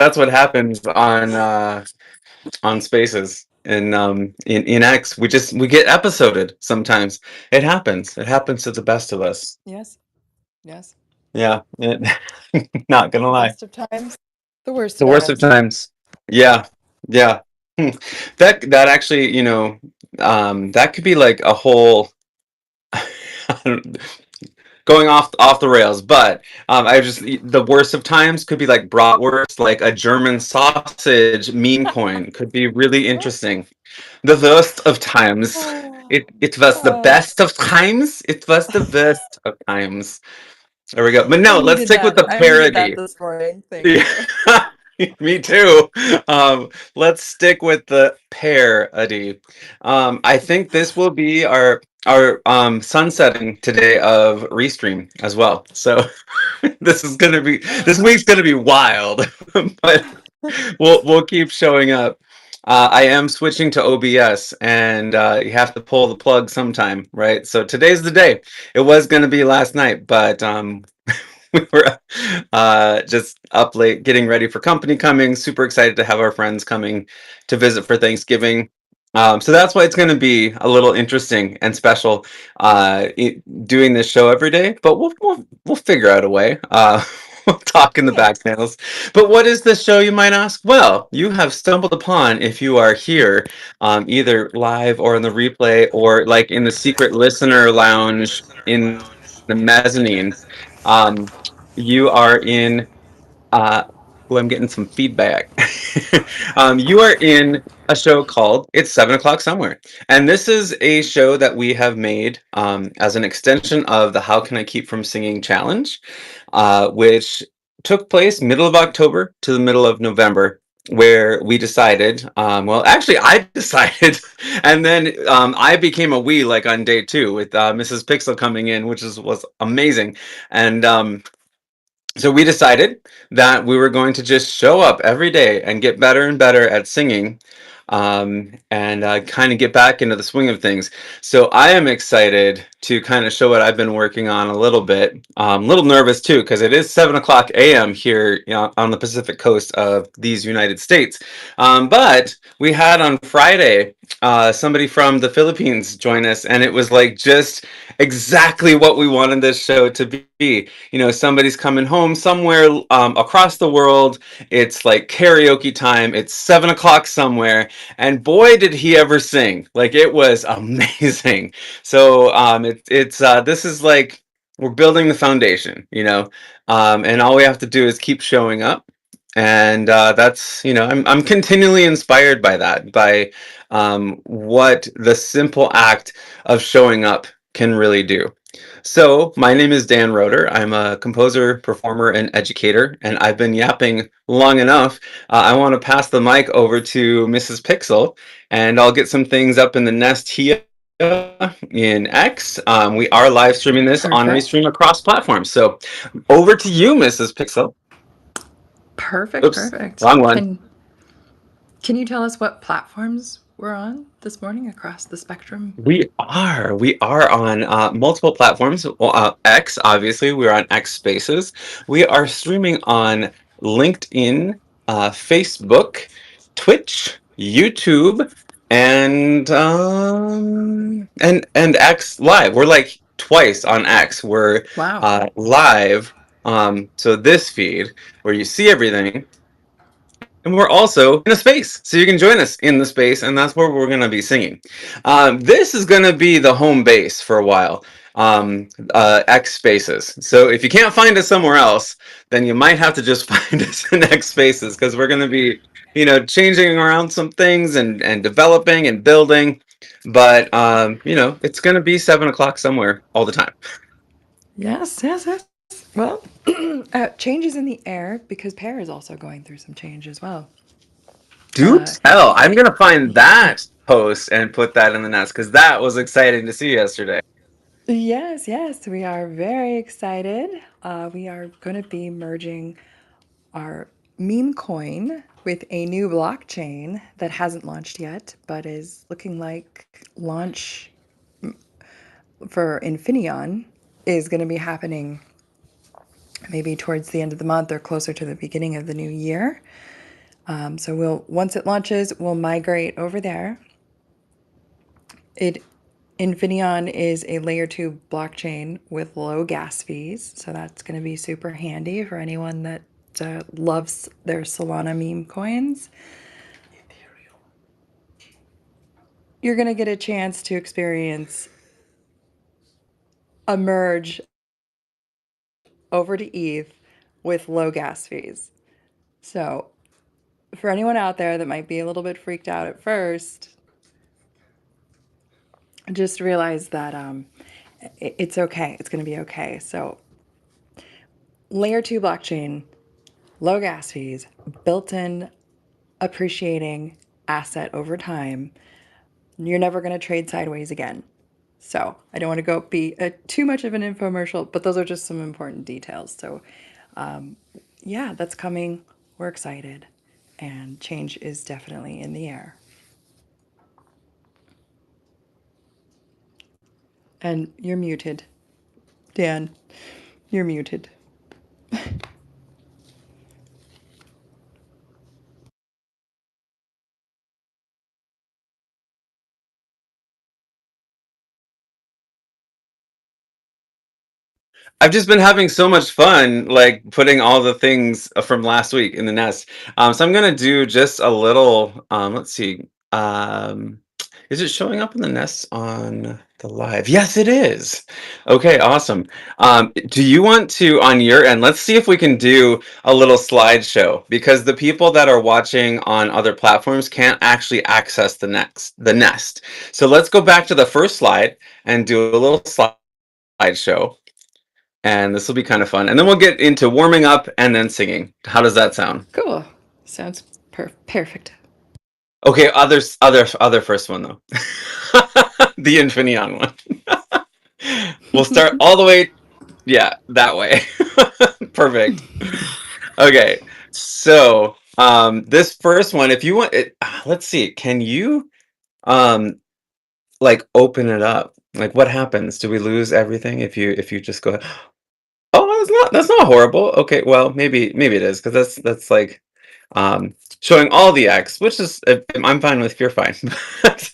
that's what happens on Spaces. And in X, we get episoded sometimes. It happens to the best of us. Yes, yes. Yeah, not gonna The lie. best of times, the worst The of worst of times. times. Yeah, yeah. Hmm. That actually, that could be like a whole going off the rails. But I just the worst of times could be like bratwurst, like a German sausage meme coin could be really interesting. The worst of times. Ah, It was the ah. best of times. It was the worst of times. There we go. But I no, let's needed stick with that. the I needed that parody. this morning. Thank Yeah, you. me too. Let's stick with the parody. I think this will be our sunsetting today of Restream as well. So this week's gonna be wild, but we'll keep showing up. I am switching to OBS, and you have to pull the plug sometime, right? So today's the day. It was going to be last night, but we were just up late getting ready for company coming. Super excited to have our friends coming to visit for Thanksgiving. So that's why it's going to be a little interesting and special doing this show every day. But we'll figure out a way. We'll talk in the Yeah. back channels. But what is this show, you might ask? Well, you have stumbled upon, if you are here, either live or in the replay, or like in the secret listener lounge in the mezzanine. Um, you are in. Uh, oh, I'm getting some feedback. You are in a show called It's 7 o'clock Somewhere. And this is a show that we have made as an extension of the How Can I Keep From Singing challenge, which took place middle of October to the middle of November, where we decided, well, actually, I decided, and then I became a we like on day two with Mrs. Pixel coming in, which was amazing. And so we decided that we were going to just show up every day and get better and better at singing, and kind of get back into the swing of things. So I am excited to kind of show what I've been working on a little bit. A little nervous too, because it is 7 o'clock a.m. here, on the Pacific coast of these United States. But we had on Friday somebody from the Philippines join us, and it was like just exactly what we wanted this show to be. Somebody's coming home somewhere across the world. It's like karaoke time. It's 7 o'clock somewhere, and boy, did he ever sing! Like it was amazing. So it's this is like we're building the foundation, and all we have to do is keep showing up. And that's I'm continually inspired by that, by what the simple act of showing up can really do. So, my name is Dan Roeder. I'm a composer, performer, and educator, and I've been yapping long enough. I want to pass the mic over to Mrs. Pixel, and I'll get some things up in the nest here in X. We are live streaming this on Perfect. Restream across platforms. So, over to you, Mrs. Pixel. Perfect. Oops, Perfect. wrong one. Can you tell us what platforms we're on this morning across the spectrum? We are on multiple platforms. Well, X, obviously, we're on X Spaces. We are streaming on LinkedIn, Facebook, Twitch, YouTube, and X Live. We're like twice on X. We're Wow. live. So this feed where you see everything, and we're also in a space, so you can join us in the space, and that's where we're going to be singing. This is going to be the home base for a while, X Spaces. So if you can't find us somewhere else, then you might have to just find us in X Spaces, because we're going to be, changing around some things and developing and building. But, it's going to be 7 o'clock somewhere all the time. Yes, yes, yes. Well, changes in the air because Pear is also going through some change as well. Do Uh, tell. I'm going to find that post and put that in the nest, because that was exciting to see yesterday. yes, yes, we are very excited. We are going to be merging our meme coin with a new blockchain that hasn't launched yet, but is looking like launch for Infineon is going to be happening maybe towards the end of the month or closer to the beginning of the new year. So once it launches, we'll migrate over there. It Infineon is a layer 2 blockchain with low gas fees, so that's going to be super handy for anyone that loves their Solana meme coins. You're going to get a chance to experience a merge over to ETH with low gas fees. So, for anyone out there that might be a little bit freaked out at first, just realize that it's okay. It's going to be okay. So, layer 2 blockchain, low gas fees, built in appreciating asset over time. You're never going to trade sideways again. So I don't want to go be too much of an infomercial, but those are just some important details. So yeah, that's coming. We're excited. And change is definitely in the air. And you're muted. Dan, you're muted. I've just been having so much fun, like putting all the things from last week in the nest. So I'm gonna do just a little. Let's see. Is it showing up in the nest on the live? Yes, it is. Okay, awesome. Do you want to, on your end? Let's see if we can do a little slideshow because the people that are watching on other platforms can't actually access the nest. So let's go back to the first slide and do a little slideshow, and this will be kind of fun. And then we'll get into warming up and then singing. How does that sound? Cool. Sounds perfect. Okay, other first one though. The Infineon one. We'll start all the way, yeah, that way. Perfect. Okay, so this first one, if you want it, let's see, can you um like open it up? Like what happens? Do we lose everything if you just go, oh, that's not horrible. Okay, well, maybe it is because that's like showing all the X, which is I'm fine with. You're fine.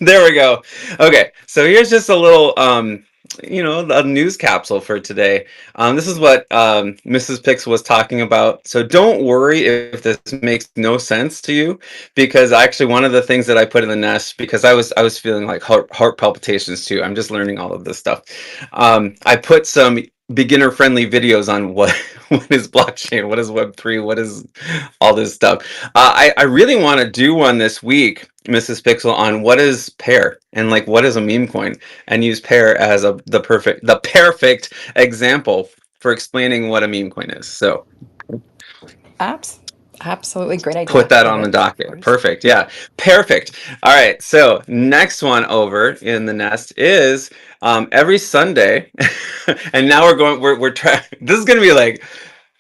There we go. Okay, so here's just a little a news capsule for today. This is what Mrs. Pix was talking about. So don't worry if this makes no sense to you, because actually one of the things that I put in the nest, because I was feeling like heart palpitations too. I'm just learning all of this stuff. I put some beginner friendly videos on what what is blockchain, what is Web3, what is all this stuff. I really want to do one this week, Mrs. Pixel, on what is pair and like what is a meme coin, and use pair as the perfect example for explaining what a meme coin is. So Apps? Absolutely great put idea. that Love on the it. Of docket. course. Perfect. Yeah. Perfect. All right. So next one over in the nest is every Sunday, and now we're trying. This is gonna be like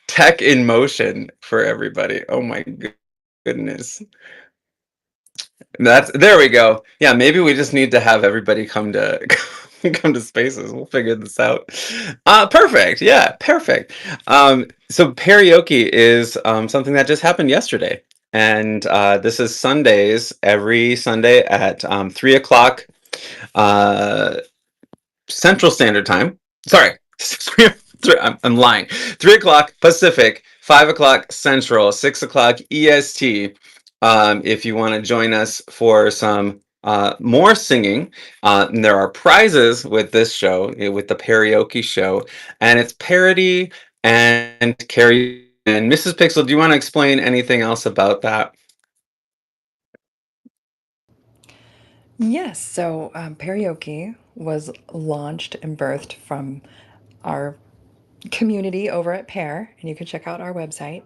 tech in motion for everybody. Oh my goodness. That's there we go. Yeah, maybe we just need to have everybody come to come to spaces. We'll figure this out. Perfect. Yeah, perfect. So karaoke is something that just happened yesterday, and this is Sundays every Sunday at 3 o'clock uh, Central Standard Time. Sorry, I'm lying. 3 o'clock Pacific, 5 o'clock Central, 6 o'clock EST. If you want to join us for some more singing, and there are prizes with this show, with the karaoke show, and it's parody and karaoke. And Mrs. Pixel, do you want to explain anything else about that? Yes, so karaoke was launched and birthed from our community over at Pear, and you can check out our website,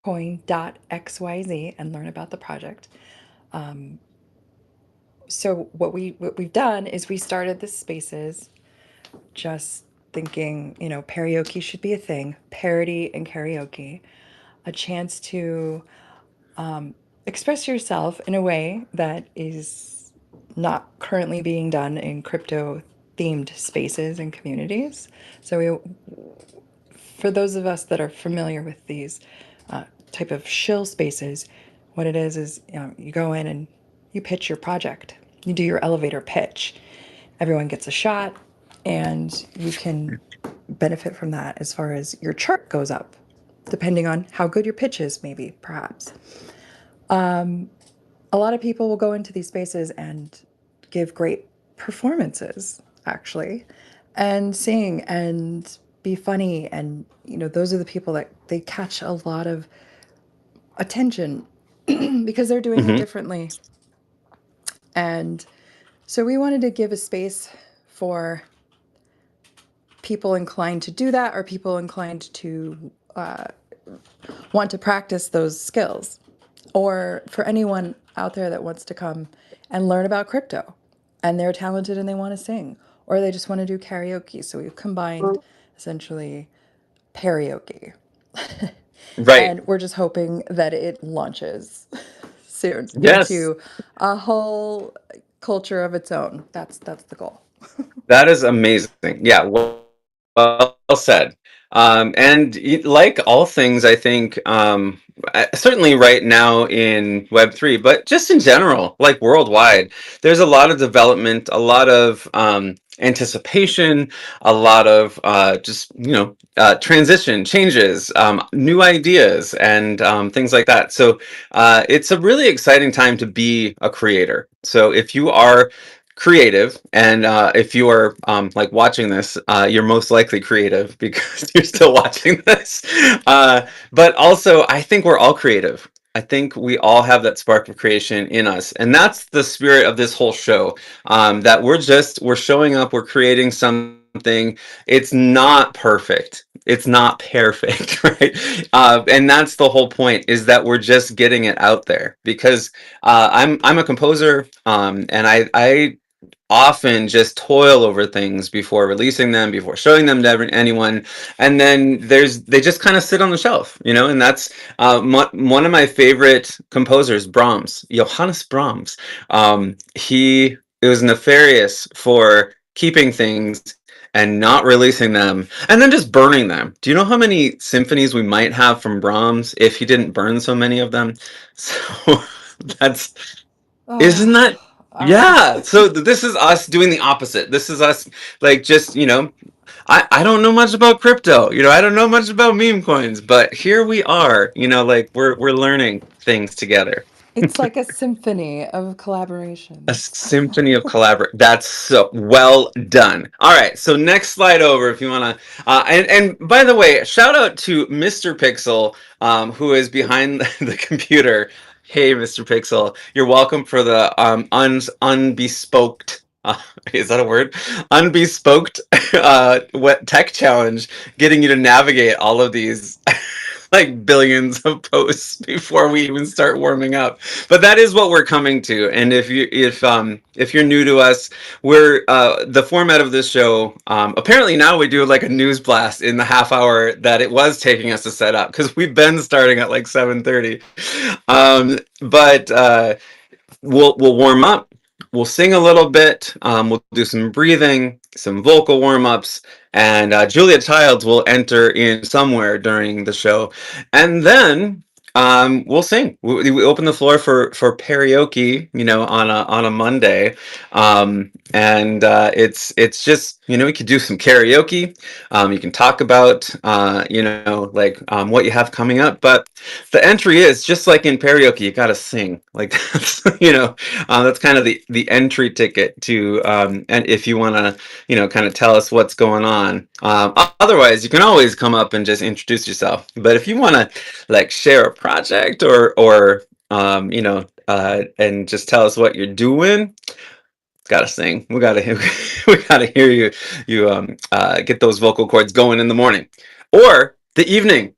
pearcoin.xyz, and learn about the project. So what we've done is we started the spaces just thinking, karaoke should be a thing, parody and karaoke, a chance to express yourself in a way that is not currently being done in crypto themed spaces and communities. So for those of us that are familiar with these type of shill spaces, what it is you go in and you pitch your project. You do your elevator pitch. Everyone gets a shot, and you can benefit from that as far as your chart goes up, depending on how good your pitch is, maybe, perhaps. A lot of people will go into these spaces and give great performances, actually, and sing and be funny. And, those are the people that they catch a lot of attention because they're doing it Hmm. differently. And so we wanted to give a space for people inclined to do that, or people inclined to want to practice those skills, or for anyone out there that wants to come and learn about crypto and they're talented and they want to sing, or they just want to do karaoke. So we've combined essentially karaoke. Right. And we're just hoping that it launches soon Yes. into a whole culture of its own. That's the goal. That is amazing. Yeah, well said. And like all things, I think, certainly right now in Web3, but just in general, like worldwide, there's a lot of development, a lot of anticipation, a lot of just, transition, changes, new ideas, and things like that. So it's a really exciting time to be a creator. So if you are creative, and if you are like watching this, you're most likely creative because you're still watching this. But also, I think we're all creative. I think we all have that spark of creation in us, and that's the spirit of this whole show. That we're showing up, we're creating something. It's not perfect. It's not perfect, right? And that's the whole point, is that we're just getting it out there, because I'm a composer, and I often just toil over things before releasing them, before showing them to anyone, and then they just kind of sit on the shelf, and that's one of my favorite composers, Brahms, Johannes Brahms. He It was nefarious for keeping things and not releasing them, and then just burning them. Do you know how many symphonies we might have from Brahms if he didn't burn so many of them? So that's isn't Oh, that uh, yeah. So this is us doing the opposite. This is us, like, just, I don't know much about crypto. I don't know much about meme coins, but here we are, like we're learning things together. it's like a symphony of A collaborations. symphony of collaborate. That's so well done. All right, so next slide over if you want to. And by the way, shout out to Mr. Pixel, who is behind the computer. Hey, Mr. Pixel, you're welcome for the unbespoked. Is that a word? Unbespoked what tech challenge, getting you to navigate all of these like billions of posts before we even start warming up. But that is what we're coming to. And if you're new to us, we're the format of this show. Apparently now we do like a news blast in the half hour that it was taking us to set up, because we've been starting at like 7:30. But we'll warm up. We'll sing a little bit. We'll do some breathing, some vocal warm ups, and Julia Childs will enter in somewhere during the show, and then we'll sing. We open the floor for karaoke, on a Monday, and it's just, we could do some karaoke. You can talk about like what you have coming up, but the entry is just like in karaoke. You got to sing, like that's that's kind of the entry ticket to, and if you want to kind of tell us what's going on. Otherwise, you can always come up and just introduce yourself. But if you want to like share a project, or and just tell us what you're doing, gotta sing. We gotta we gotta hear you get those vocal cords going in the morning or the evening,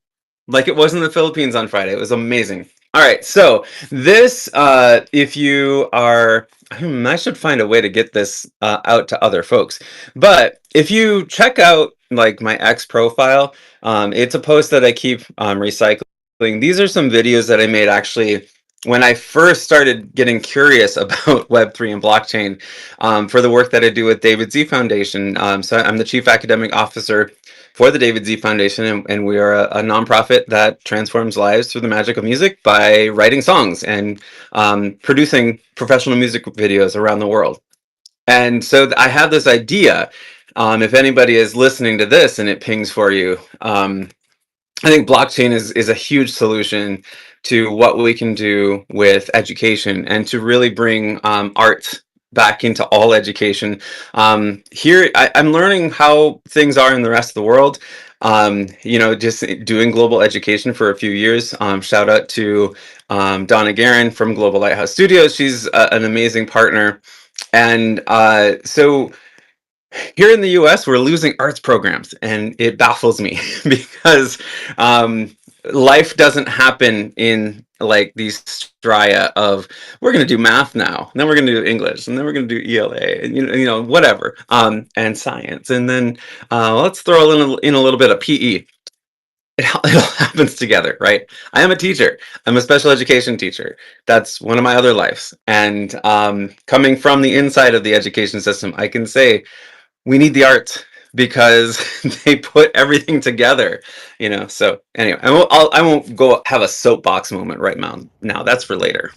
like it was in the Philippines on Friday. It was amazing. All right, so this, if you are, I should find a way to get this out to other folks. But if you check out like my X profile, it's a post that I keep recycling. These are some videos that I made actually when I first started getting curious about Web3 and blockchain, for the work that I do with David Z Foundation. So I'm the chief academic officer for the David Z Foundation, and we are a nonprofit that transforms lives through the magic of music by writing songs and producing professional music videos around the world. And so I have this idea. If anybody is listening to this and it pings for you, I think blockchain is a huge solution to what we can do with education and to really bring art back into all education. Here, I'm learning how things are in the rest of the world. Just doing global education for a few years. Shout out to Donna Guerin from Global Lighthouse Studios. She's an amazing partner. And so here in the US, we're losing arts programs, and it baffles me because life doesn't happen in like these stria of we're going to do math now, and then we're going to do English, and then we're going to do ELA, and whatever, and science, and then let's throw in a little bit of PE. It all happens together, right? I am a teacher. I'm a special education teacher. That's one of my other lives, and coming from the inside of the education system, I can say we need the art because they put everything together, so anyway, I won't go have a soapbox moment right now. That's for later.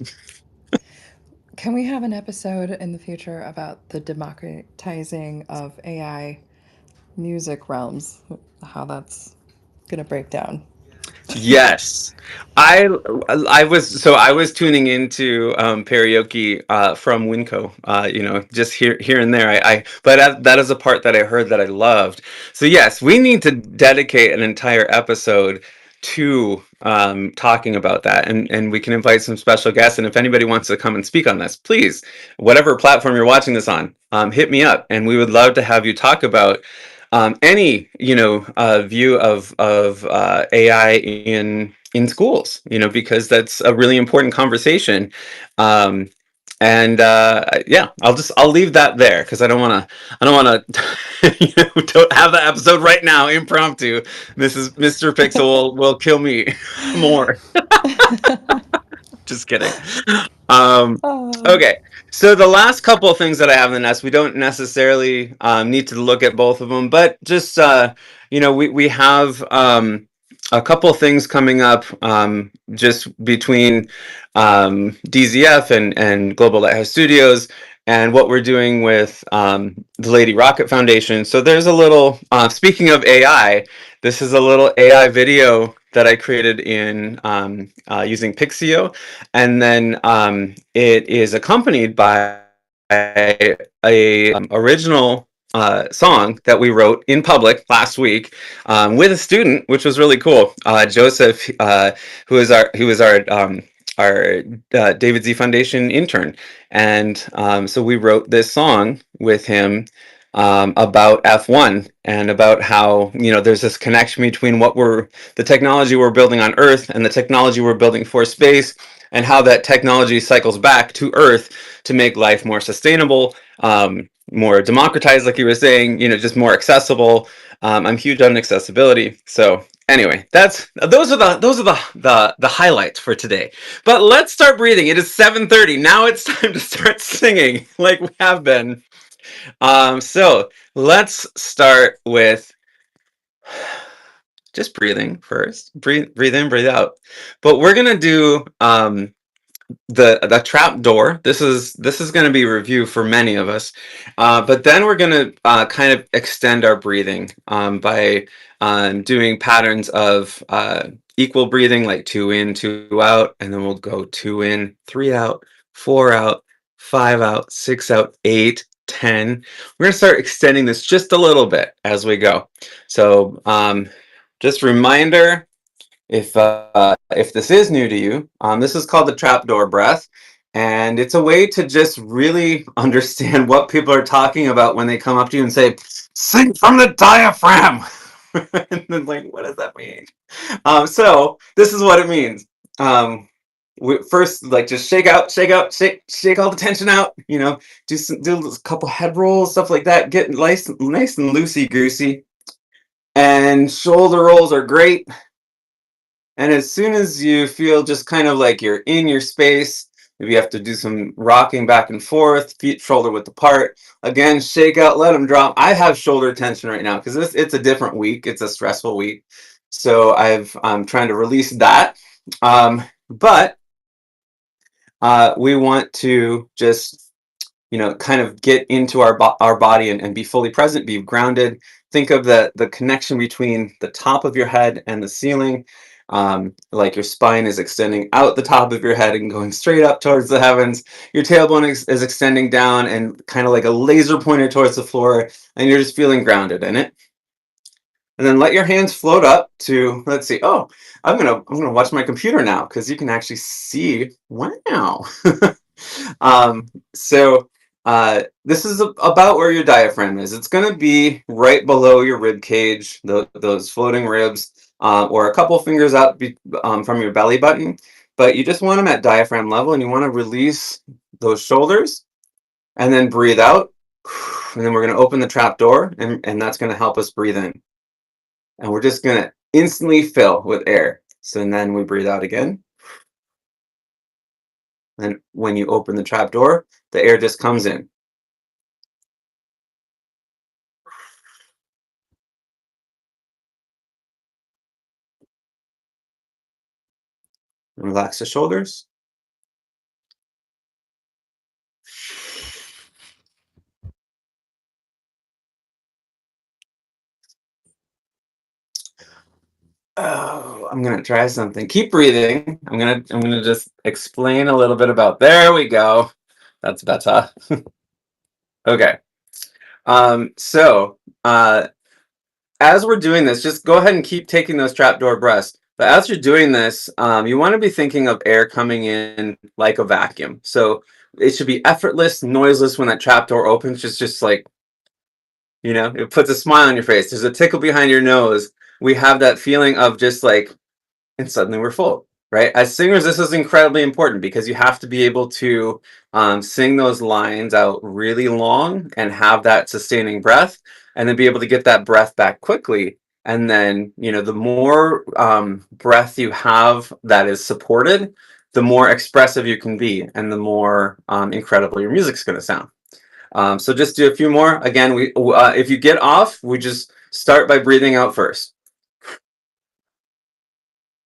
Can we have an episode in the future about the democratizing of AI music realms? How that's going to break down? Yes. I I was tuning into karaoke from Winco, just here and there. But that is a part that I heard that I loved. So yes, we need to dedicate an entire episode to talking about that, and we can invite some special guests. And if anybody wants to come and speak on this, please, whatever platform you're watching this on, hit me up, and we would love to have you talk about any view of AI in schools, because that's a really important conversation. Um, and yeah, I'll leave that there because I don't want to don't have that episode right now impromptu. Mr. Pixel will kill me more. Just kidding. Um, Oh. okay, so the last couple of things that I have in the nest, we don't necessarily need to look at both of them, but just we have a couple of things coming up just between DZF and Global Lighthouse Studios. And what we're doing with the Lady Rocket Foundation. So there's a little, speaking of AI, this is a little AI video that I created in using Pixio, and then it is accompanied by a original song that we wrote in public last week with a student, which was really cool. Joseph, who is our David Z Foundation intern, and so we wrote this song with him about F1 and about how there's this connection between the technology we're building on Earth and the technology we're building for space, and how that technology cycles back to Earth to make life more sustainable, more democratized, like you were saying, just more accessible. I'm huge on accessibility, so anyway, those are the highlights for today. But let's start breathing. It is 7:30. Now it's time to start singing like we have been. So let's start with just breathing first. Breathe in, breathe out. But we're gonna do the trap door. This is going to be a review for many of us, but then we're going to kind of extend our breathing by doing patterns of equal breathing, like 2 in, 2 out, and then we'll go 2 in, 3 out, 4 out, 5 out, 6 out, 8, 10. We're going to start extending this just a little bit as we go. So just reminder, if this is new to you, this is called the trapdoor breath, and it's a way to just really understand what people are talking about when they come up to you and say, "Sing from the diaphragm." And then, like, what does that mean? So this is what it means. First, like, just shake out, shake all the tension out. Do a couple head rolls, stuff like that. Get nice and loosey goosey. And shoulder rolls are great. And as soon as you feel just kind of like you're in your space, If you have to do some rocking back and forth, feet shoulder width apart, again, shake out, let them drop. I have shoulder tension right now because it's a different week. It's a stressful week. So I'm trying to release that. But we want to just kind of get into our body and be fully present, be grounded. Think of the connection between the top of your head and the ceiling. Like your spine is extending out the top of your head and going straight up towards the heavens. Your tailbone is extending down and kind of like a laser pointed towards the floor, and you're just feeling grounded in it. And then let your hands float up to, let's see. Oh, I'm gonna watch my computer now because you can actually see. Wow. um, so this is about where your diaphragm is. It's going to be right below your rib cage, those floating ribs, or a couple fingers out from your belly button. But you just want them at diaphragm level, and you want to release those shoulders, and then breathe out. And then we're going to open the trap door, and that's going to help us breathe in. And we're just going to instantly fill with air. So then we breathe out again. And when you open the trap door, the air just comes in. Relax the shoulders. Oh, I'm gonna try something. Keep breathing. I'm gonna just explain a little bit about. There we go. That's better. Okay. So as we're doing this, just go ahead and keep taking those trapdoor breaths. But as you're doing this, you want to be thinking of air coming in like a vacuum. So it should be effortless, noiseless when that trapdoor opens. Just like it puts a smile on your face. There's a tickle behind your nose. We have that feeling of just like, and suddenly we're full, right? As singers, this is incredibly important because you have to be able to sing those lines out really long and have that sustaining breath, and then be able to get that breath back quickly. And then, the more breath you have that is supported, the more expressive you can be, and the more incredible your music's going to sound. So just do a few more. Again, if you get off, we just start by breathing out first,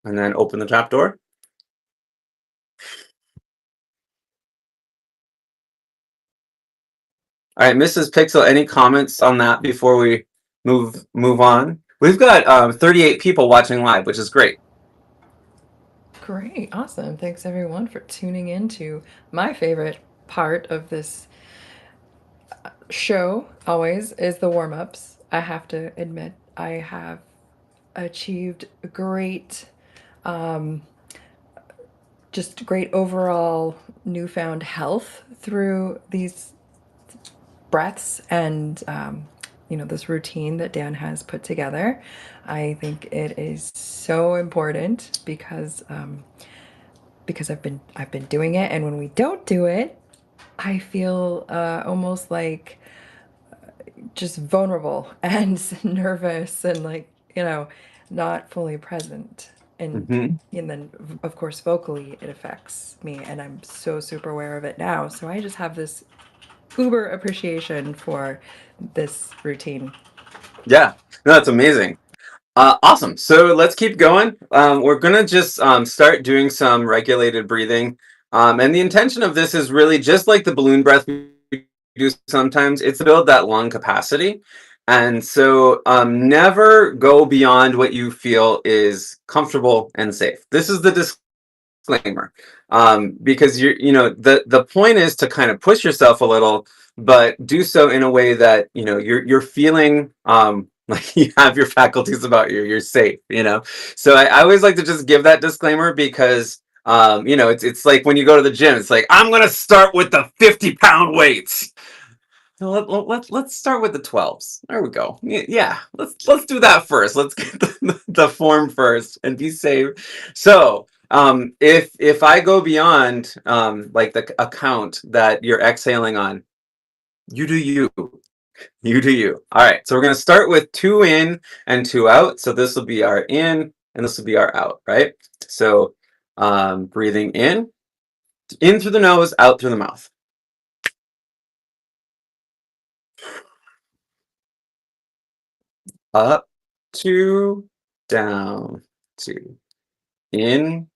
and then open the trap door. All right, Mrs. Pixel, any comments on that before we move on? We've got 38 people watching live, which is great. Great, awesome. Thanks everyone for tuning in to my favorite part of this show always is the warm-ups. I have to admit I have achieved great just great overall newfound health through these breaths and this routine that Dan has put together. I think it is so important because I've been doing it, and when we don't do it, I feel almost like just vulnerable and nervous and like not fully present. Hmm. And then of course vocally it affects me, and I'm so super aware of it now, so I just have this uber appreciation for this routine. Yeah, no, that's amazing. Awesome. So let's keep going. We're gonna just start doing some regulated breathing, and the intention of this is really just like the balloon breath we do sometimes. It's to build that lung capacity, and so never go beyond what you feel is comfortable and safe. This is the disclaimer, because the point is to kind of push yourself a little, but do so in a way that you're feeling like you have your faculties about you. You're safe. So I always like to just give that disclaimer because it's like when you go to the gym. It's like, I'm gonna start with the 50-pound weights. So let's start with the 12s. There we go. Yeah, let's do that first. Let's get the form first and be safe. So if I go beyond like the account that you're exhaling on, you do you. You do you. All right. So we're gonna start with 2 in and 2 out. So this will be our in and this will be our out, right? So breathing in, In through the nose, out through the mouth. Up, two, down, two. In,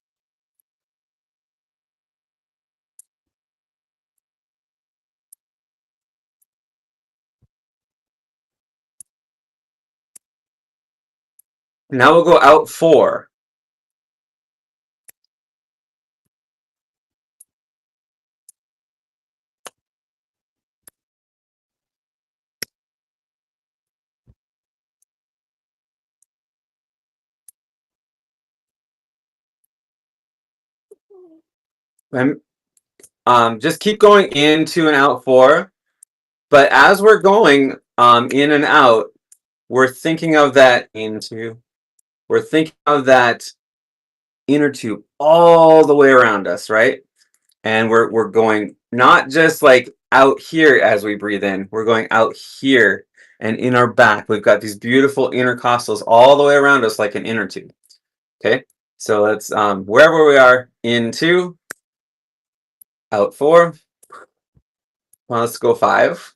now we'll go out four. And just keep going into and out four. But as we're going in and out, we're thinking of that into. We're thinking of that inner tube all the way around us, right? And we're going not just like out here as we breathe in. We're going out here and in our back. We've got these beautiful intercostals all the way around us like an inner tube. Okay, so let's wherever we are, in two, out four. Well, let's go five.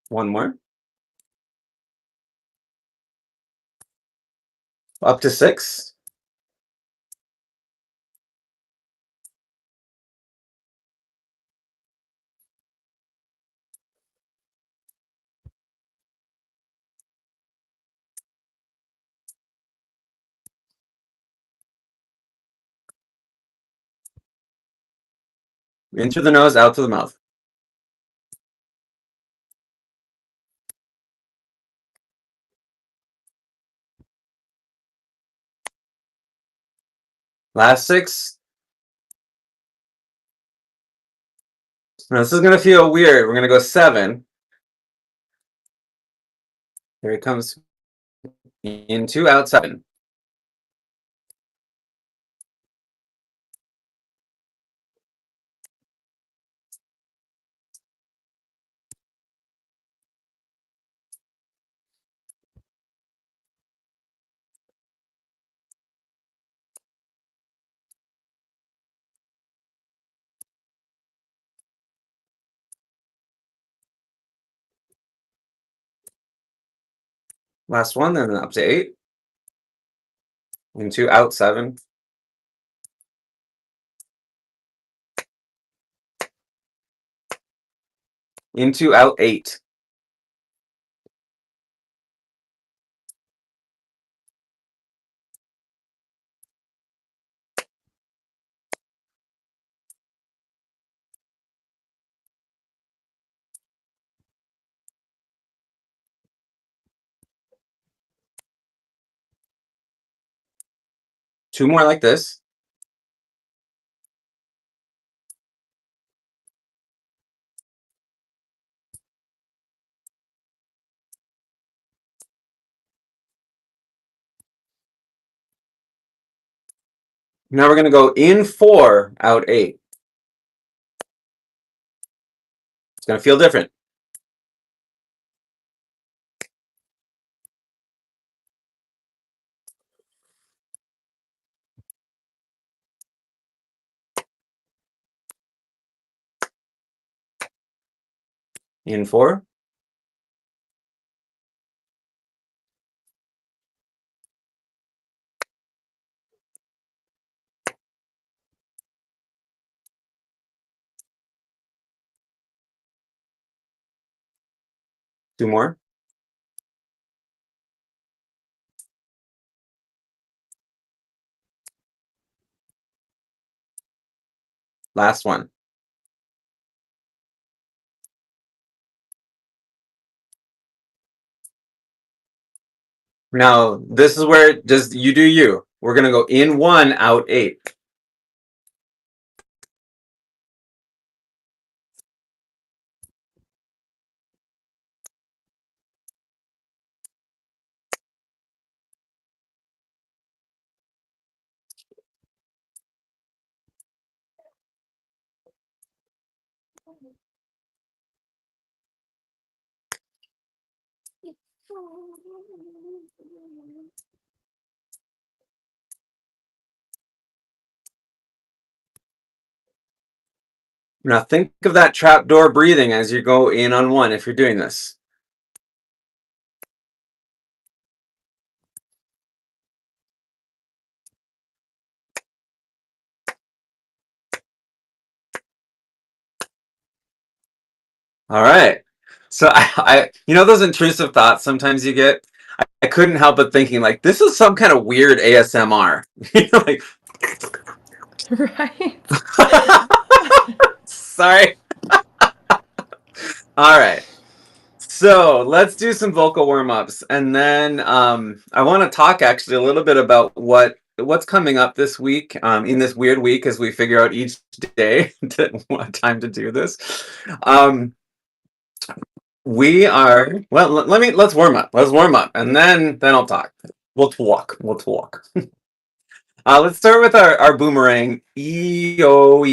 One more. Up to six. In through the nose, out through the mouth. Last six. Now, this is going to feel weird. We're going to go seven. Here it comes. In two, out seven. Last one, then up to eight. In two, out seven. In two, out eight. Two more like this. Now we're going to go in four, out eight. It's going to feel different. In four. Two more. Last one. Now, this is where just you do you. We're going to go in one, out eight. Now think of that trapdoor breathing as you go in on one if you're doing this. All right. So you know those intrusive thoughts sometimes you get? I couldn't help but thinking like this is some kind of weird ASMR. You know, like Right. sorry. All right. So let's do some vocal warm-ups, and then I want to talk actually a little bit about what's coming up this week in this weird week as we figure out each day what time to do this. Um, we are well. Let's warm up. Let's warm up, and then I'll talk. We'll talk. We'll talk. Let's start with our boomerang. E-o, and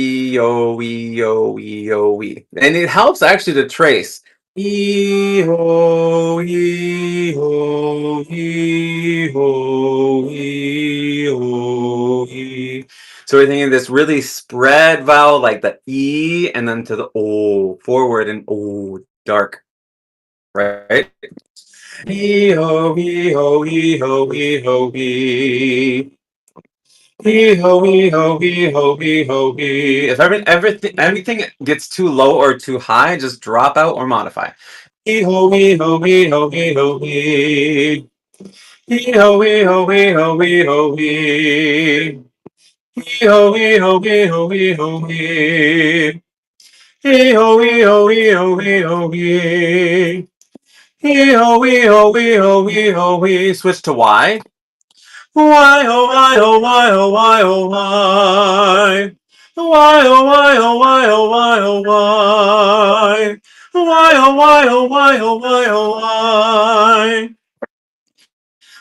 it helps actually to trace. E-o, e-o, e-o, e-o, e. So we're thinking this really spread vowel like the E and then to the O, forward and O, dark, right? E-o, e-o, e-o, e-o, e. Hee ho hee ho hee ho hee ho hee. If anything gets too low or too high, just drop out or modify. Hee ho hee ho hee ho hee ho hee. Hee ho hee ho hee ho hee ho hee. Hee ho hee ho hee ho hee ho hee. Hee ho hee ho hee ho hee ho hee. Hee ho hee ho hee ho hee ho hee. Switch to Y. Why oh why oh why oh why oh why? Why oh why oh why oh why oh why? Why oh why oh why oh why oh why?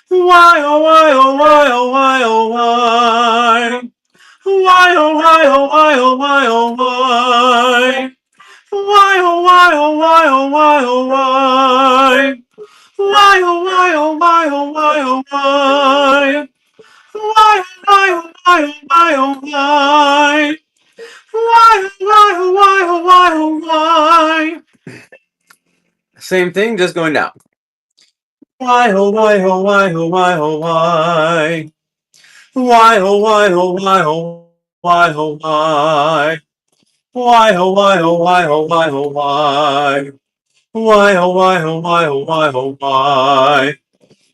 Why oh why oh why oh why oh why? Why oh why oh why oh why oh why? Why oh why oh why oh why oh why? Why oh why oh why oh why oh why? Why, why, why, why, why? Why, why, why, why, why? Same thing, just going down. Why, oh, why, oh, why, oh, why, oh, why? Why, oh, why, oh, why, oh, why, oh, why? Why, oh, why, oh, why, oh, why, oh, why? Why, oh, why, oh, why, oh, why, oh, why?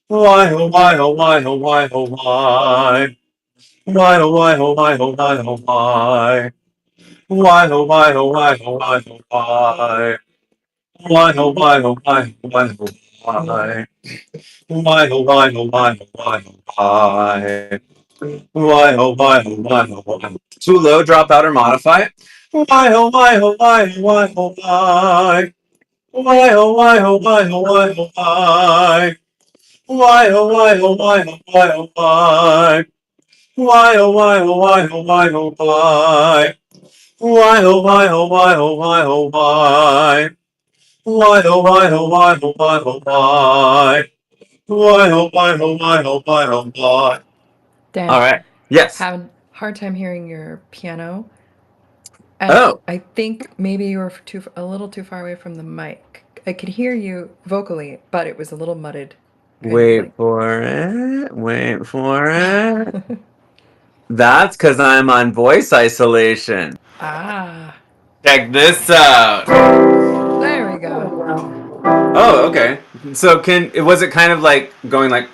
Why, oh, why, oh, why, oh, why, oh, why? Why, oh, why, oh, why, oh, why, oh, why? Why oh why oh why oh why oh why? Why oh why oh why oh why oh why? Why oh why oh why oh why oh why? Why oh why oh why oh why? Too low, drop out or modify. Why oh why oh why oh why oh why? Why oh why oh why oh why oh why? Why oh why oh why oh why oh why? Why oh why oh why oh why oh why? Why oh why oh why oh why oh why? Why oh why oh why oh why oh why? Why oh why oh why oh why oh why? All Dan, right. Yes. having a hard time hearing your piano, and Oh, I think maybe you were a little too far away from the mic. I could hear you vocally, but it was a little mudded, kind of like. wait for it. Wait for it. That's because I'm on voice isolation. Ah, Check this out. there we go. Oh, okay. So was it kind of like going like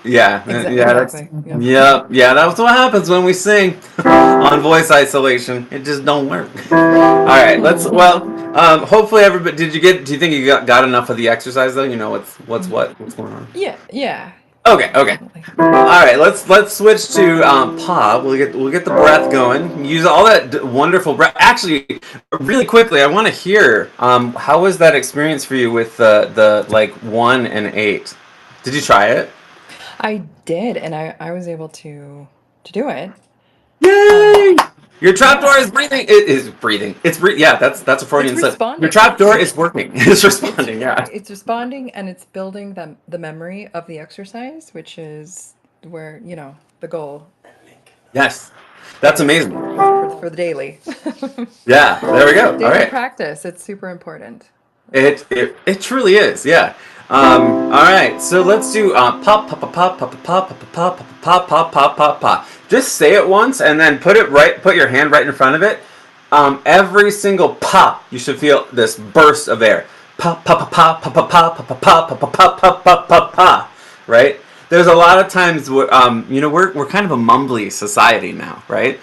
yeah, yeah, that's Exactly. Yep. yeah, that's what happens when we sing on voice isolation. It just don't work. All right, hopefully everybody do you think you got enough of the exercise though? You know what's going on? Yeah, yeah, Okay, yeah, okay. definitely. All right, let's switch to Pa. We'll get the breath going. Use all that wonderful breath. Actually, really quickly, I want to hear how was that experience for you with the like 1 and 8? Did you try it? I did, and I was able to do it. Um, Yay! Your trapdoor Yeah. is breathing. It is breathing. Yeah, that's a It's Freudian slip. Your responding. trapdoor is working. It's It's responding. Yeah. it's responding and it's building the memory of the exercise, which is where, the goal Yes. That's daily amazing. for the daily. Yeah. There we go. All Daily right. practice. It's super important. It truly is. Yeah. All right. So let's do pop pop pop pop pop pop pop pop pop pop pop pop pop. Just say it once and then put it right. Put your hand right in front of it. Every single pop, you should feel this burst of air. Pop pop pop pop pop pop pop pop pop pop pop pop pop pop pop. Right. There's a lot of times where we're kind of a mumbly society now, right?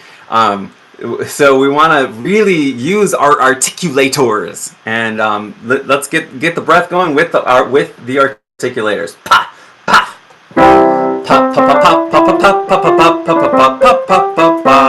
So we want to really use our articulators, and let's get the breath going with the articulators. Pa pa pa pa pa pa pa pa pa pa pa pa pa pa pa pa pa.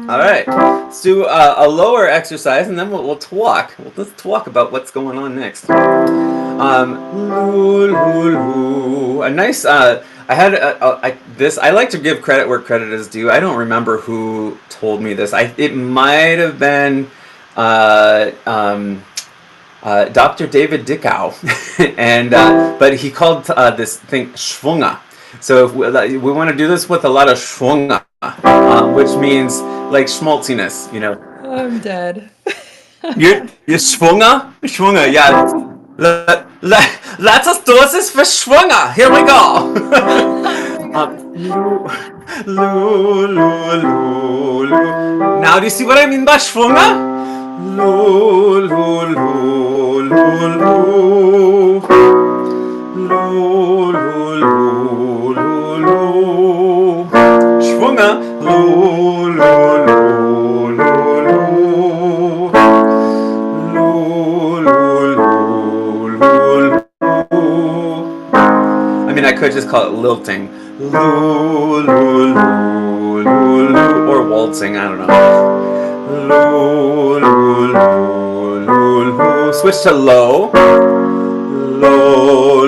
All right, let's do a lower exercise, and then we'll talk. Let's talk about what's going on next. A nice. I had this. I like to give credit where credit is due. I don't remember who told me this. It might have been Dr. David Dickow, and but he called this thing schwunga. So if we want to do this with a lot of schwunga, which means like schmaltziness, I'm dead. You're schwunga? Schwunga, yeah. Let us do this for schwunga. Here we go. Oh my god. Lu. Now, do you see what I mean by schwunga? Lu. Lu. Schwunga. I mean, I could just call it lilting. Or waltzing, I don't know. Switch to low. Low.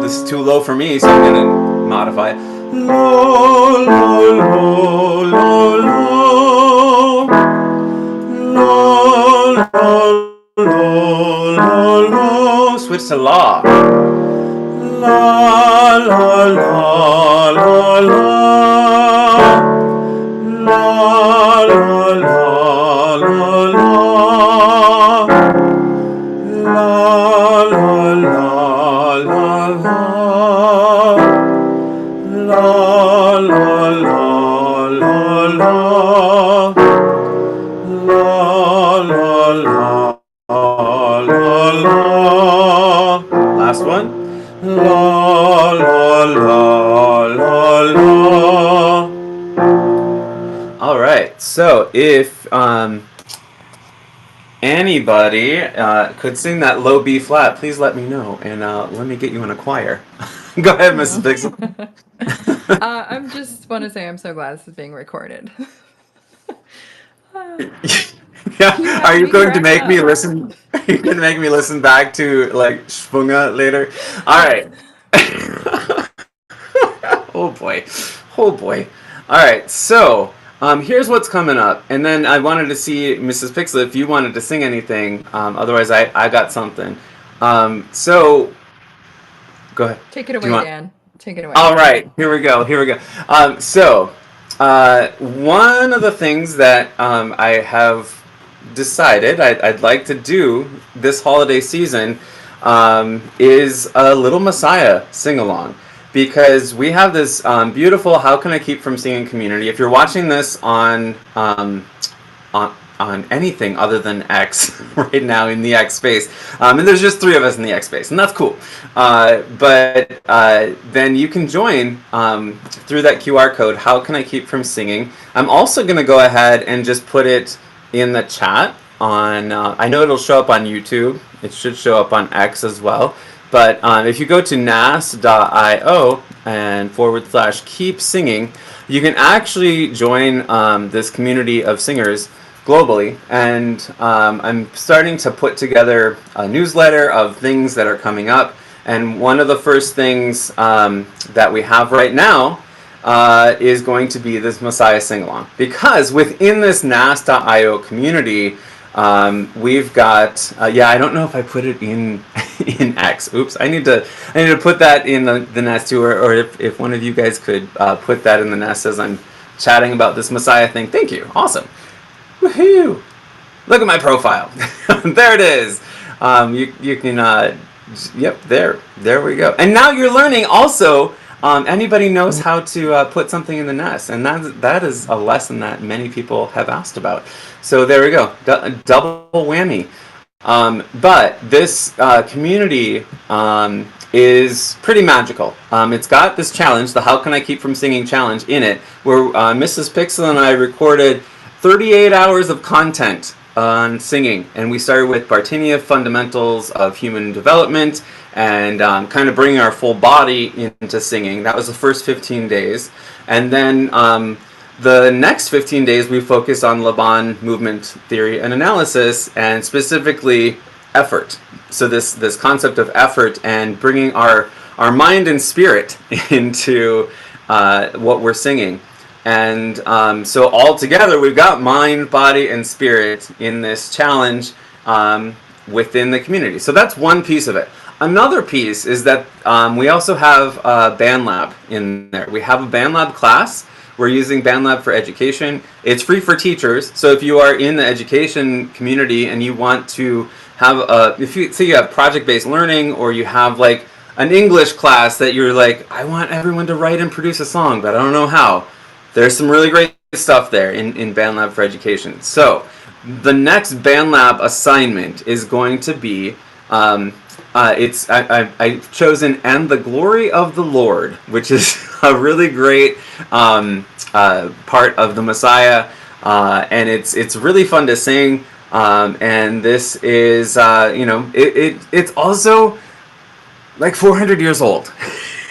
This is too low for me, so I'm gonna modify it. Low. Switch to la. La. Last one. La. All right. So if anybody could sing that low B flat, please let me know, and let me get you in a choir. Go ahead, Mrs. Bixel. I'm just want to say I'm so glad this is being recorded. You Yeah. Are had you me going to cracked make me up. listen? Are you going to make me listen back to like Schwunga later? All Yes. right. Oh boy. Oh boy. All right. So here's what's coming up, and then I wanted to see Mrs. Pixel if you wanted to sing anything. Otherwise, I got something. So go ahead. Take it Do you away, want? Dan. Take it away. All right, here we go. Here we go. One of the things that I have decided I'd like to do this holiday season is a Little Messiah sing along. Because we have this beautiful How Can I Keep From Singing community. If you're watching this on anything other than X right now in the X space. And there's just three of us in the X space, and that's cool. But then you can join through that QR code. How can I keep from singing? I'm also going to go ahead and just put it in the chat on. I know it'll show up on YouTube. It should show up on X as well. But if you go to nas.io and / keep singing, you can actually join this community of singers globally, and I'm starting to put together a newsletter of things that are coming up. And one of the first things that we have right now is going to be this Messiah sing-along, because within this nas.io community, we've got I don't know if I put it in in X. Oops, I need to put that in the nest too, or if one of you guys could put that in the nest as I'm chatting about this Messiah thing. Thank you. Awesome. Woohoo! Look at my profile. There it is. You can yep, there we go. And now you're learning also. Anybody knows how to put something in the nest, and that is a lesson that many people have asked about. So there we go, double whammy. But this community is pretty magical. It's got this challenge, the How Can I Keep From Singing challenge in it, where Mrs. Pixel and I recorded 38 hours of content on singing, and we started with Bartinia Fundamentals of Human Development, and kind of bringing our full body into singing. That was the first 15 days. And then the next 15 days we focused on Laban movement theory and analysis, and specifically effort. So this concept of effort and bringing our mind and spirit into what we're singing. And so all together, we've got mind, body, and spirit in this challenge within the community. So that's one piece of it. Another piece is that we also have Bandlab in there. We have a Bandlab class. We're using Bandlab for education. It's free for teachers. So if you are in the education community and you want to have if you say you have project-based learning, or you have like an English class that you're like, I want everyone to write and produce a song, but I don't know how. There's some really great stuff there in Bandlab for education. So the next Bandlab assignment is going to be, I've chosen "And the Glory of the Lord," which is a really great part of the Messiah, and it's really fun to sing. And this is, it's also like 400 years old.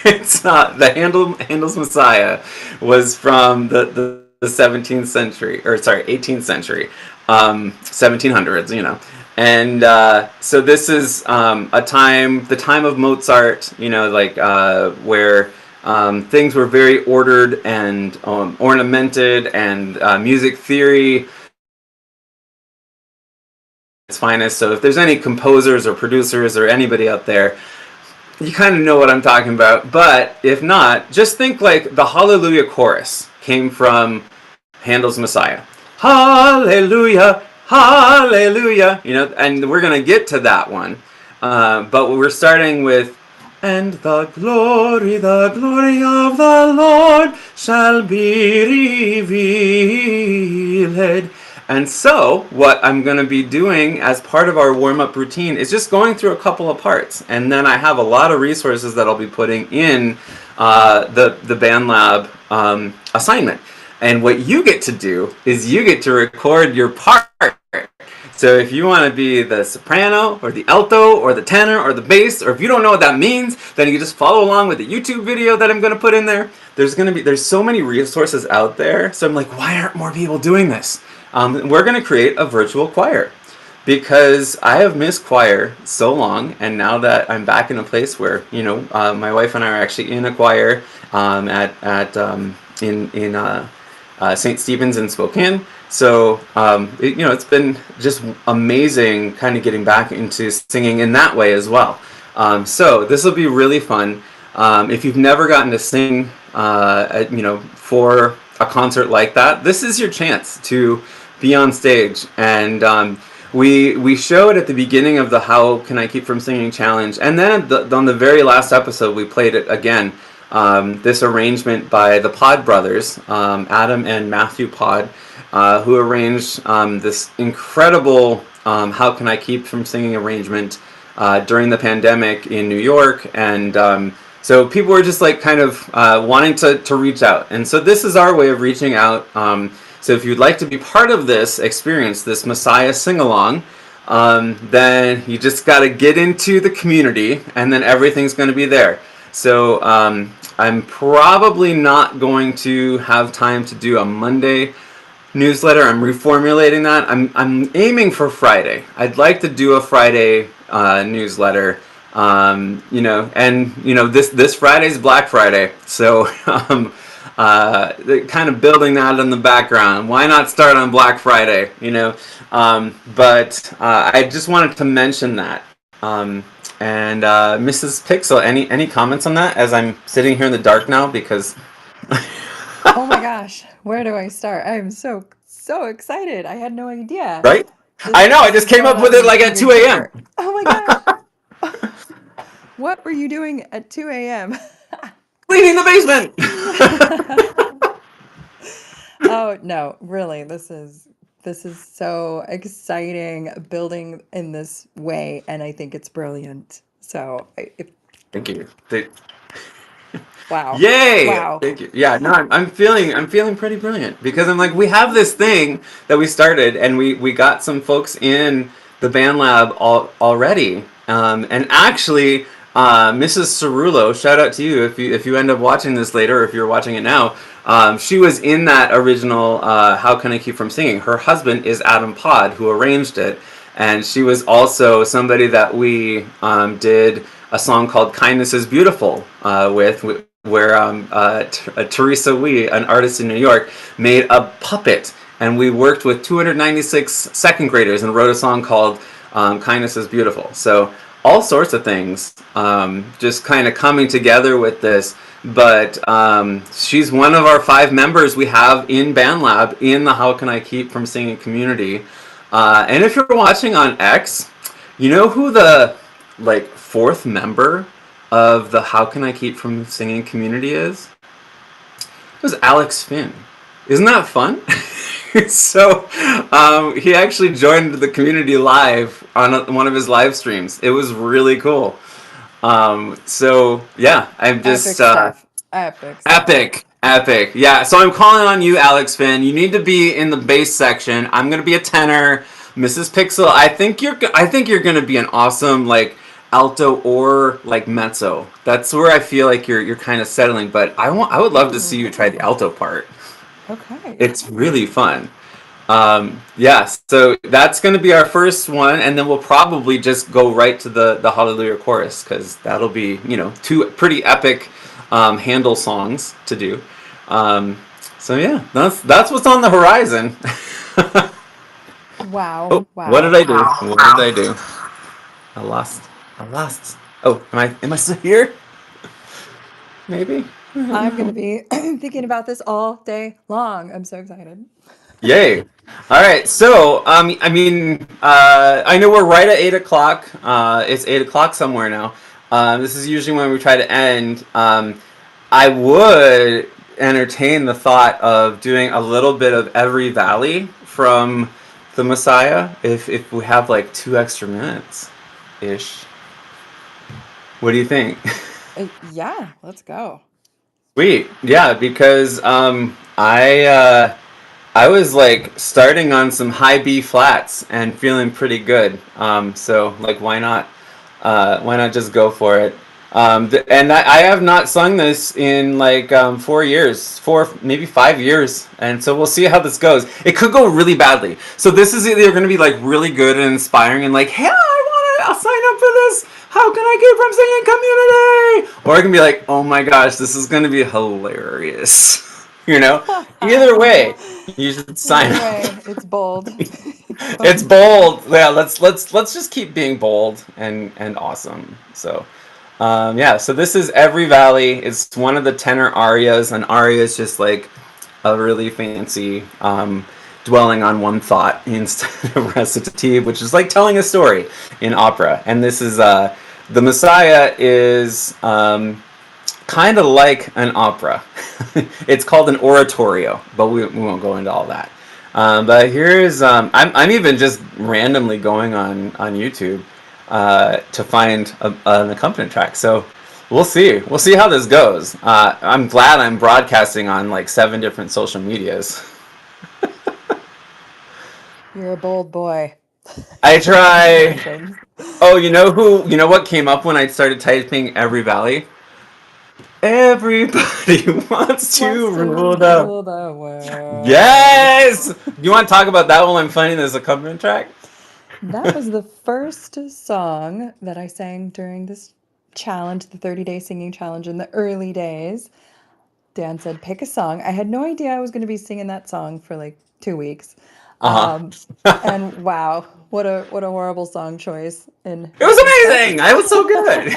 It's not Handel's Messiah was from the 17th century, or sorry, 18th century, 1700s, and so this is the time of Mozart, where things were very ordered and ornamented, and music theory its finest. So if there's any composers or producers or anybody out there, you kind of know what I'm talking about. But if not, just think like the Hallelujah chorus came from Handel's Messiah. Hallelujah, hallelujah. And we're going to get to that one. But we're starting with, and the glory of the Lord shall be revealed. And so what I'm going to be doing as part of our warm-up routine is just going through a couple of parts. And then I have a lot of resources that I'll be putting in the Bandlab assignment. And what you get to do is you get to record your part. So if you want to be the soprano or the alto or the tenor or the bass, or if you don't know what that means, then you just follow along with the YouTube video that I'm going to put in there. There's so many resources out there. So I'm like, why aren't more people doing this? We're going to create a virtual choir, because I have missed choir so long, and now that I'm back in a place where my wife and I are actually in a choir in St. Stephen's in Spokane. So it's been just amazing, kind of getting back into singing in that way as well. So this will be really fun. If you've never gotten to sing, for a concert like that, this is your chance to be on stage. And we showed at the beginning of the How Can I Keep From Singing challenge, and then on the very last episode we played it again. This arrangement by the Pod brothers, Adam and Matthew Pod, who arranged this incredible How Can I Keep From Singing arrangement during the pandemic in New York. And so people were just like kind of wanting to reach out. And so this is our way of reaching out. So if you'd like to be part of this experience, this Messiah sing-along, then you just got to get into the community, and then everything's going to be there. So I'm probably not going to have time to do a Monday newsletter. I'm reformulating that. I'm aiming for Friday. I'd like to do a Friday newsletter. This Friday's Black Friday, so kind of building that in the background. Why not start on Black Friday? But I just wanted to mention that. And Mrs. Pixel, any comments on that? As I'm sitting here in the dark now because. Oh my gosh, where do I start? I am so excited. I had no idea. Right? This I know. I this just is came going up with on it in like at your 2 a.m. dinner. Oh my gosh. What were you doing at 2 a.m.? Cleaning the basement. Oh no, really, this is so exciting building in this way, and I think it's brilliant. So, Thank you. wow, Yay! wow. Thank you. Yeah, no, I'm feeling pretty brilliant because I'm like, we have this thing that we started, and we got some folks in the Bandlab already. And actually, Mrs. Cerullo, shout out to you if you end up watching this later, or if you're watching it now. She was in that original How Can I Keep From Singing. Her husband is Adam Pod, who arranged it, and she was also somebody that we did a song called "Kindness Is Beautiful" with, where Teresa Wee, an artist in New York, made a puppet, and we worked with 296 second graders and wrote a song called "Kindness Is Beautiful." So all sorts of things, just kind of coming together with this. But she's one of our 5 members we have in Bandlab in the How Can I Keep From Singing community. And if you're watching on X, you know who the like 4th member of the How Can I Keep From Singing community is? It was Alex Finn. Isn't that fun? So he actually joined the community live on one of his live streams. It was really cool. So yeah, I'm just Epic stuff. Epic stuff. epic. Yeah, so I'm calling on you, Alex Finn. You need to be in the bass section. I'm gonna be a tenor. Mrs. Pixel, I think you're gonna be an awesome like alto or like mezzo. That's where I feel like you're kind of settling. But I would love to see you try the Ooh. alto part. Okay. It's really fun. Yeah, so that's going to be our first one, and then we'll probably just go right to the Hallelujah chorus because that'll be 2 pretty epic Handel songs to do. So yeah, that's what's on the horizon. Wow. Oh, what did Wow. I do? What did I do? I lost. I lost. Oh, am I still here? Maybe. I don't I'm gonna know. be thinking about this all day long. I'm so excited. Yay! All right, so I know we're right at 8 o'clock. It's 8 o'clock somewhere now. This is usually when we try to end. I would entertain the thought of doing a little bit of Every Valley from the Messiah, if we have like 2 extra minutes, ish. What do you think? Yeah, let's go. Sweet, yeah, because I was like starting on some high B flats and feeling pretty good. So like, why not? Why not just go for it? And I have not sung this in like 4 years, 4 maybe 5 years, and so we'll see how this goes. It could go really badly. So this is either going to be like really good and inspiring and like, hey, I'll sign up for this. How can I keep from singing community? Or I can be like, oh my gosh, this is going to be hilarious. Either way, you should sign Either up. way, it's bold. It's It's bold. bold. Yeah, let's just keep being bold and awesome. So, yeah. So this is Every Valley. It's one of the tenor arias, and aria is just like a really fancy dwelling on one thought instead of recitative, which is like telling a story in opera. And this is the Messiah is kind of like an opera. It's called an oratorio, but we won't go into all that. But here's I'm even just randomly going on YouTube to find an accompaniment track. So we'll see how this goes. I'm glad I'm broadcasting on like 7 different social medias. You're a bold boy. I Taking try. positions. Oh, you know who? You know what came up when I started typing Every Valley? Everybody wants to Wants to rule the. rule the world. Yes. You want to talk about that while I'm finding this accompaniment track? That was the first song that I sang during this challenge, the 30-day singing challenge in the early days. Dan said, pick a song. I had no idea I was going to be singing that song for like 2 weeks. Uh Um, huh. and wow, what a horrible song choice in It was retrospect. amazing. I was so good.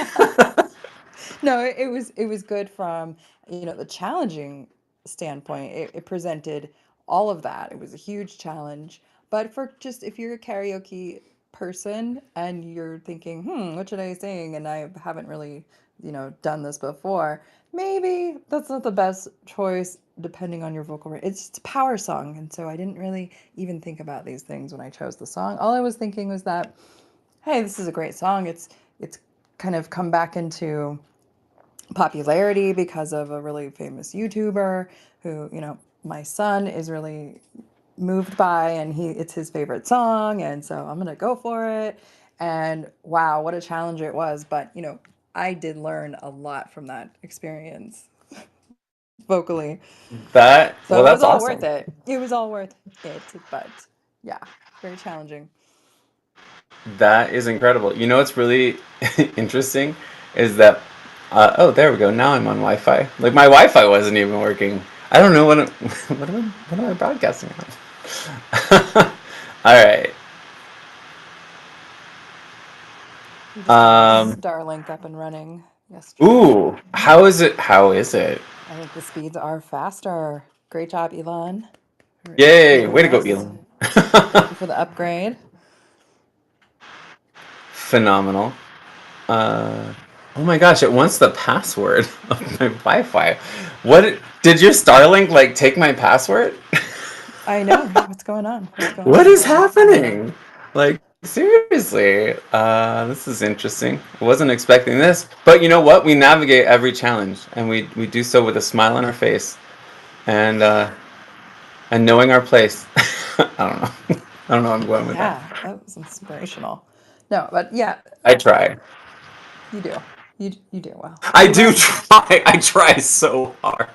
No, it was good from, the challenging standpoint. It presented all of that. It was a huge challenge. But for just if you're a karaoke person and you're thinking, what should I sing? And I haven't really, done this before, maybe that's not the best choice depending on your vocal range. It's just a power song. And so I didn't really even think about these things when I chose the song. All I was thinking was that, hey, this is a great song. It's kind of come back into popularity because of a really famous YouTuber who, my son is really moved by, and it's his favorite song, and so I'm going to go for it. And wow, what a challenge it was, but I did learn a lot from that experience vocally. So it was Well, all that's worth it. awesome. It was all worth it, but yeah, very challenging. That is incredible. You know what's really interesting is that oh, there we go. Now I'm on Wi-Fi. Like my Wi-Fi wasn't even working. I don't know what am I broadcasting on? All right. We just got our Um. Starlink up and running yesterday. Ooh. How is it? How is it? I think the speeds are faster. Great job, Elon, for Yay! giving Way to go, us, Elon. paying for the upgrade. Phenomenal. Uh. Oh my gosh! It wants the password of my Wi-Fi. What did your Starlink like? Take my password? I know. What's going on? What's going What on is here? happening? Like seriously, this is interesting. I wasn't expecting this, but you know what? We navigate every challenge, and we do so with a smile on our face, and uh, and knowing our place. I don't know. I don't know. I'm going with that. Yeah, that was inspirational. No, but yeah, I try. you do. You do well. I You do learn. try. I try so hard.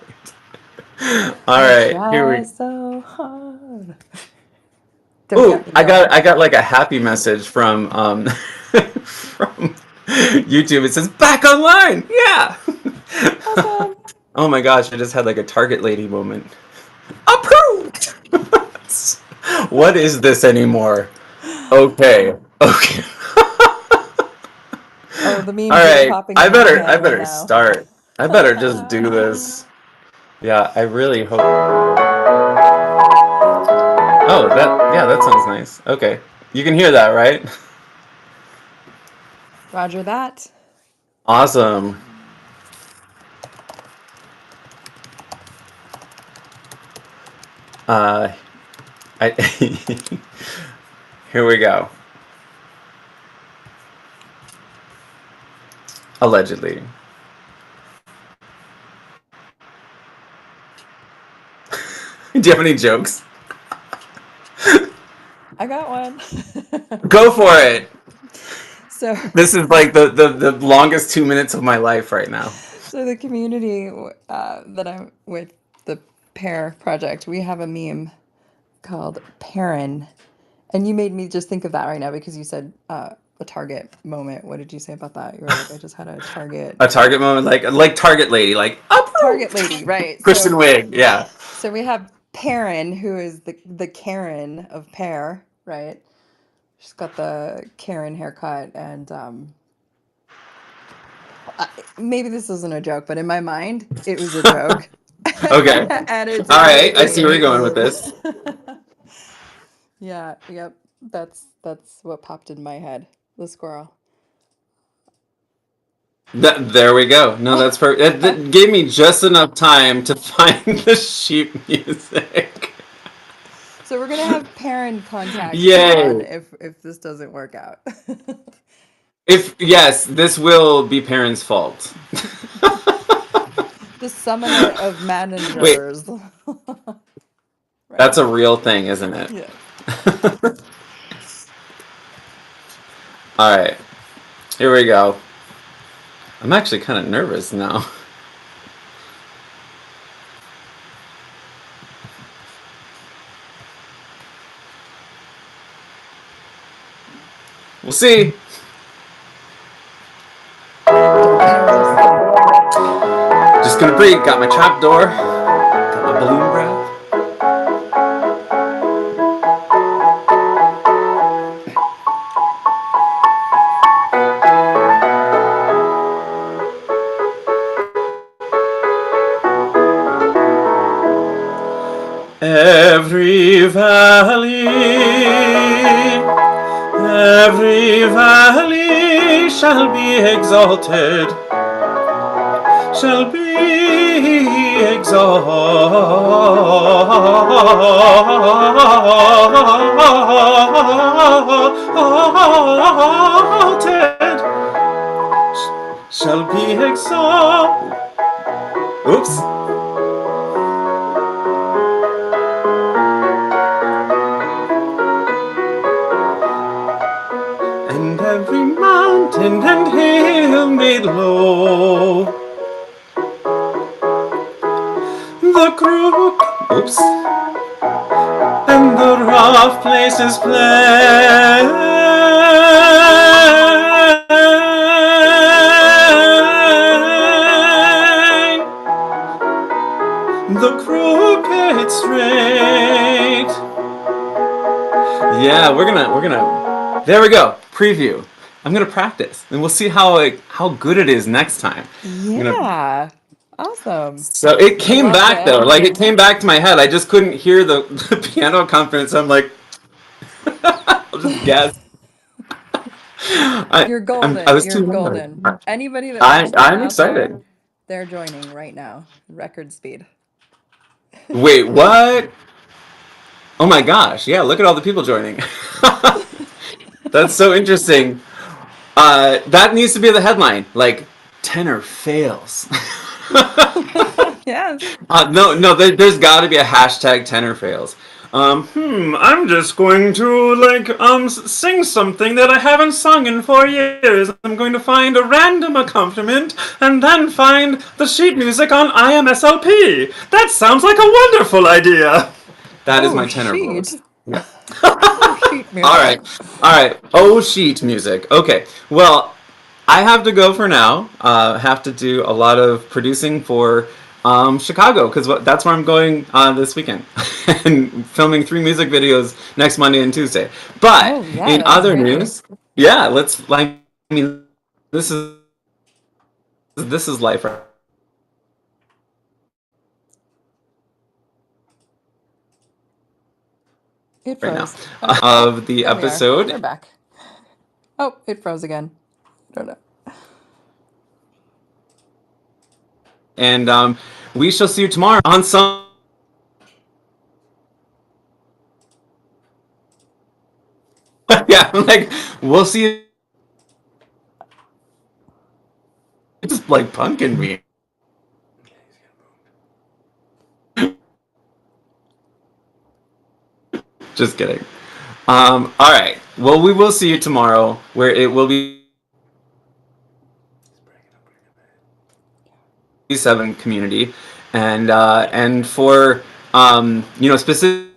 All I right, here try we. so hard. Don't Ooh, get me going. I got like a happy message from from YouTube. It says back online. Yeah. Awesome. Oh my gosh, I just had like a Target lady moment. Approved. What is this anymore? Okay. Okay. Oh, the All memes that are right. popping in my I head right better now. start. I better just do this. Yeah, I really hope. Oh, that sounds nice. Okay. You can hear that, right? Roger that. Awesome. Uh I Here we go. Allegedly. Do you have any jokes? I got one. Go for it. So, This is like the longest 2 minutes of my life right now. so the community that I'm with, the Pair Project, we have a meme called Perrin. And you made me just think of that right now because you said a Target moment. What did you say about that? You were like, I just had a Target A Target moment, like Target lady, like Target approved. lady, right? Christian Wig, yeah. So we have Perrin, who is the Karen of Pear, right? She's got the Karen haircut, and maybe this isn't a joke, but in my mind, it was a joke, Okay. and it's All a right. great I see where meme. you're going with this. Yeah, yep. That's what popped in my head. The squirrel. There we go. No, that's perfect. That gave me just enough time to find the sheep music. So we're gonna have parent contact Sean Yay! if this doesn't work out. If yes, this will be parents' fault. The summoner of Wait, managers. Right? that's a real thing, isn't it? Yes. All right, here we go. I'm actually kind of nervous now. We'll see. Don't be nervous. Just gonna breathe. Got my trap door. Got my balloon breath. Every valley shall be exalted, shall be exalted, shall be exalted. Oops. And every mountain and hill made low. The crook, oops, and the rough places plain, the crooked straight. Yeah, we're gonna. There we go. Preview. I'm gonna practice, and we'll see how good it is next time. I'm gonna. Yeah. Awesome. So it I came love back though. it. Like it came back to my head. I just couldn't hear the piano accompaniment. So I'm like, I'll just guess. You're I golden. was You're too loud. golden. Anybody that wants to I'm out there, excited. they're joining right now. Record speed. Wait, what? Oh my gosh! Yeah, look at all the people joining. That's so interesting. That needs to be the headline. Like, tenor fails. Yes. No, there's got to be a hashtag tenor fails. I'm just going to sing something that I haven't sung in 4 years. I'm going to find a random accompaniment and then find the sheet music on IMSLP. That sounds like a wonderful idea. That is Oh, my tenor sheet. voice. Yeah. Oh, sheet All right, music. all right. Oh, sheet music. Okay. Well, I have to go for now. Have to do a lot of producing for Chicago because that's where I'm going this weekend and filming 3 music videos next Monday and Tuesday. But Oh, yeah, in that's other great. news, yeah, let's. I mean, this is life right now. It froze. Oh, Of oh, the there we are. episode, We're back. Oh, it froze again. I don't know. and we shall see you tomorrow on some. Yeah, I'm like we'll see you. Just like punking me. Just kidding. All right. Well, we will see you tomorrow, where it will be 7 community, and for specific